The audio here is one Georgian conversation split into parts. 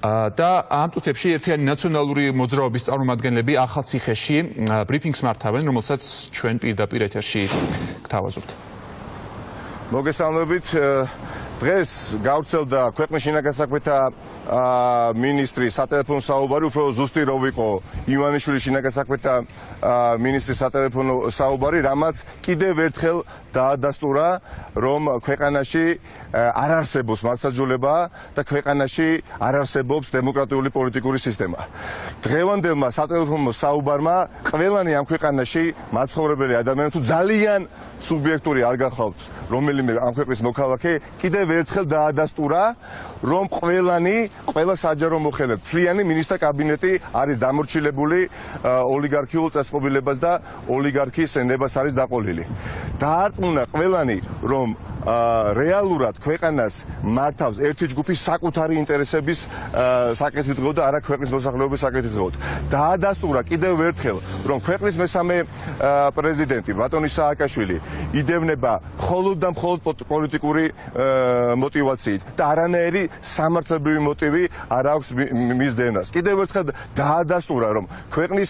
და ამ წუთებში ერთიანი ნაციონალური მოძრაობის წარმომადგენლები ახალციხეში ბრიფინგს მართავენ, რომელსაც ჩვენ პირდაპირ ეთერში გთავაზობთ. მოგესალმებით. დღეს გავრცელდა ქვეყნის შინაგან საქმეთა მინისტრის სატელეფონო საუბარი, უფრო ზუსტი რო ვიყო ივანიშვილის შინაგან საქმეთა მინისტრის სატელეფონო საუბარი, რამაც კიდევ ერთხელ დაადასტურა, რომ ქვეყანაში არ არსებობს მართლმსაჯულება და ქვეყანაში არ არსებობს დემოკრატიული პოლიტიკური სისტემა. დღევანდელმა სატელეფონო საუბარმა ყველანი ამ ქვეყანაში მაცხოვრებელი ადამიანები თუ ძალიან სუბიექტური არ გახავთ რომელიმე ამ ქვეყნის მოქალაქე კიდევ ერთხელ დაადასტურა, რომ ყველა საჯარო მოხელე მთლიანი მინისტრთა კაბინეტი არის დამორჩილებული ოლიგარქიულ წესწყობილებას და ოლიგარქის ენებას არის დაყოლილი. დაარწმუნა ყველანი, რომ რეალურად ქვეყანას მართავს ერთი ჯგუფის საკუთარი ინტერესების საკეთილდღეოდ და არა ქვეყნის მოსახლეობის საკეთილდღეოდ. დაადასტურა კიდევ ერთხელ, რომ ქვეყნის მესამე პრეზიდენტი ბატონი სააკაშვილი იდევნება მხოლოდ და მხოლოდ პოლიტიკური მოტივაციით და არანაირი სამართლებრივი მოტივი არ აქვს მის დევნას. კიდევ ერთხელ დაადასტურა, რომ ქვეყნის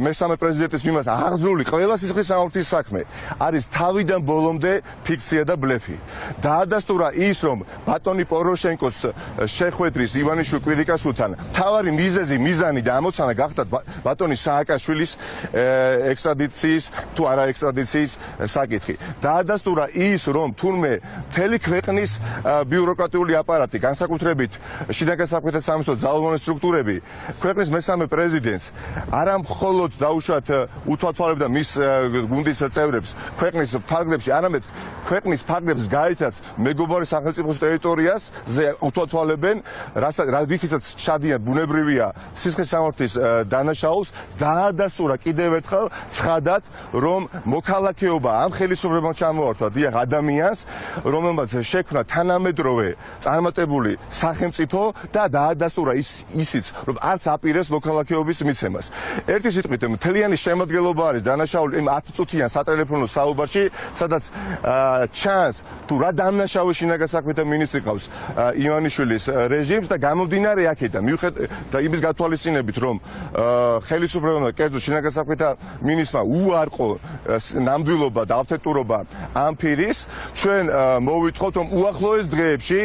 მესამე პრეზიდენტის მიმართ აღძრული ყველა სისხლის სამართლის საქმე არის თავიდან ბოლომდე ფიქცია და ბლეფი. დაადასტურა ის, რომ ბატონი პოროშენკოს შეხვედრის ივანიშვილ კვირიკაშვილთან მთავარი მიზანი და ამოცანა გახდა ბატონი სააკაშვილის ექსტრადიციის თუ არა ექსტრადიციის საკითხი. დაადასტურა ის, რომ თურმე მთელი ქვეყნის ბიუროკრატიული აპარატი, განსაკუთრებით შინაგან საქმეთა სამინისტროს ძალოვანი სტრუქტურები ქვეყნის მესამე პრეზიდენტს არა მხოლოდ დაუშვათ უთვალთვალებდა მის გუნდის წევრებს ქვეყნის ფარგლებში, არამედ ქვეყნის ფარგლებს გაერთაც მეგობარი სახელმწიფოს ტერიტორიაზე უთვალთვალებენ, რითაც ჩადიან ბუნებრივია სისხლის სამართლის დანაშაულს. დაადასტურა კიდევ ერთხელ ცხადად, რომ მოქალაქეობა ამ ხელისუფლებამ ჩამოართვა დიახ ადამიანს, რომელმაც შექმნა თანამედროვე წარმატებული სახელმწიფო და დაადასტურა ისიც, რომ არც აპირებს მოქალაქეობის მიცემას. ერთი სიტყვით, მთლიანი შემადგენლობა არის დანაშაული იმ 10 წუთიან სატელეფონო საუბარში, სადაც ჩანს თუ რა დამნაშავე შინაგან საქმეთა მინისტრი ყავს ივანიშვილის რეჟიმს და გამომდინარე აქედან და იმის გათვალისწინებით, რომ ხელისუფლებამ და კერძო შინაგან საქმეთა მინისტრმა უარყო ნამდვილობა და ავთენტურობა ამ ფირის, ჩვენ მოვიტყოთ, რომ უახლოეს დღეებში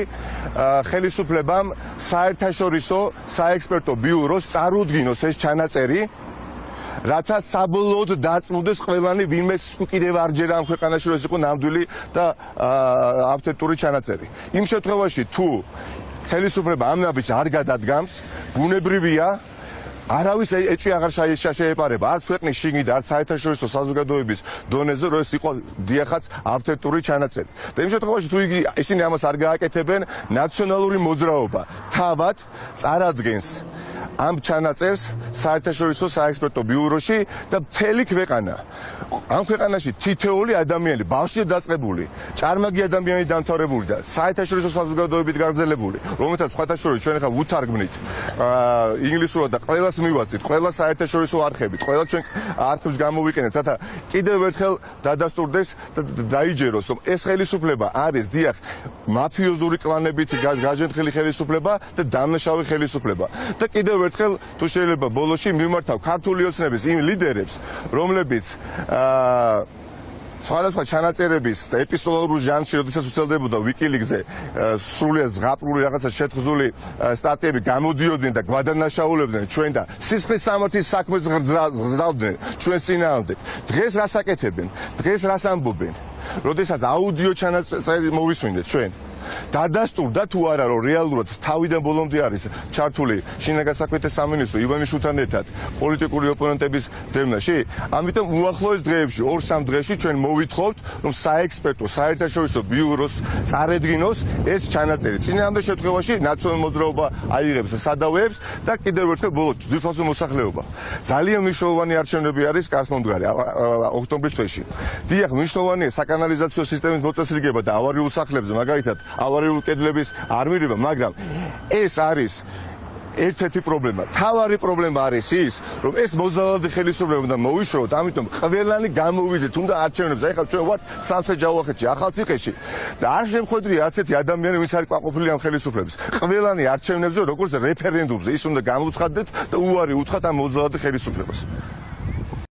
ხელისუფლებამ საერთაშორისო საექსპერტო ბიუროს წარუდგინოს ეს ჩანაწერი, რათა საბოლოოდ დაწმუნდეს ყველანი, ვინმე კიდევ არჯერ ამ ქვეყანაში რომ ეს იყო ნამდვილი და ავთენტური ჩანაწერი. იმ შემთხვევაში, თუ ხელისუფლება ამ ნაბიჯს არ გადადგამს, ბუნებრივია არავის ეჭვი აღარ შეეპარება, არც ქვეყნის შიგნით, არც საერთაშორისო საზოგადოების დონეზე, რომ ეს იყო დიახაც ავთენტური ჩანაწერი. და იმ შემთხვევაში, თუ ისინი ამას არ გააკეთებენ, ნაციონალური მოძრაობა თავად წარადგენს ამ ჩანაწერს საერთაშორისო საექსპერტო ბიუროში და მთელი ქვეყანა. ამ ქვეყანაში თითოეული ადამიანი, ბავშვი დაწყებული, ჭარმაგი ადამიანი დამთავრებული და საერთაშორისო საზოგადოებით გაგრძელებული, რომელთაც სხვათა შორის ჩვენ ახლა უთარგმნით ინგლისურად და ყველას მივაწვით, ყველა საერთაშორისო არხებით, ყველა ჩვენ არხებს გამოვიკენებთ, რათა კიდევ ერთხელ დადასტურდეს და დაიჯეროს, რომ ეს ხელისუფლება არის დიახ მაფიოზური კლანებით გაჟენთლილი ხელისუფლება და დამნაშავე ხელისუფლება. და კიდევ ერთხელ თუ შეიძლება ბოლოში მიმართავ ქართული ოცნების იმ ლიდერებს, რომლებიც სხვადასხვა ჩანაწერების და ეპისტოლარულ ჟანრში, როდესაც ვრცელდებოდა ვიკილიკსზე სრულიად ზღაპრული რაღაცა შეთხზული სტატიები გამოდიოდნენ და გვადანაშაულებდნენ ჩვენ და სისხლის სამართლის საქმეს გრძავდნენ ჩვენ წინააღმდეგ. დღეს რას აკეთებენ? დღეს რას ამბობენ? როდესაც აუდიო ჩანაწერი მოვისმინეთ ჩვენ. დადასტურდა თუ არა, რომ რეალურად თავიდან ბოლომდე არის ჩართული შინაგან საქმეთა სამინისტრო ივანიშვილთან ერთად პოლიტიკური ოპონენტების დევნაში. ამიტომ უახლოეს დღეებში, 2-3 დღეში ჩვენ მოვითხოვთ, რომ საექსპერტო საერთაშორისო ბიუროს წარედგინოს ეს ჩანაწერი. წინააღმდეგ შემთხვევაში ნაციონალური მოძრაობა აიღებს სადავეებს და კიდევ ერთხელ ბოლოს ძვირფასო მოსახლეობა. ძალიან მნიშვნელოვანი არჩევნები არის კარსმომდგარი ოქტომბრის თვეში. დიახ, მნიშვნელოვანია საკანალიზაციო სისტემის მოწესრიგება და ავარიულ სახლებზე, მაგალითად ავარიულ კედლების არმირება, მაგრამ ეს არის ერთ-ერთი პრობლემა. თავარი პრობლემა არის ის, რომ ეს მოძალადი ხელისუფლება უნდა მოიშოროთ, ამიტომ ყველანი გამოვიდეთ უნდა არჩევნებზე. ეხლა ჩვენ ვართ სამსაჯაუახეთში, ახალციხეში და არ შემხვედრია ასეთი ადამიანი, ვინც არის ყვაყოფილი ამ ხელისუფლების. ყველანი არჩევნებზე, როგორც რეფერენდუმზე, ის უნდა გამოცხადდეთ და უარი უთხრათ ამ მოძალადი ხელისუფლებას.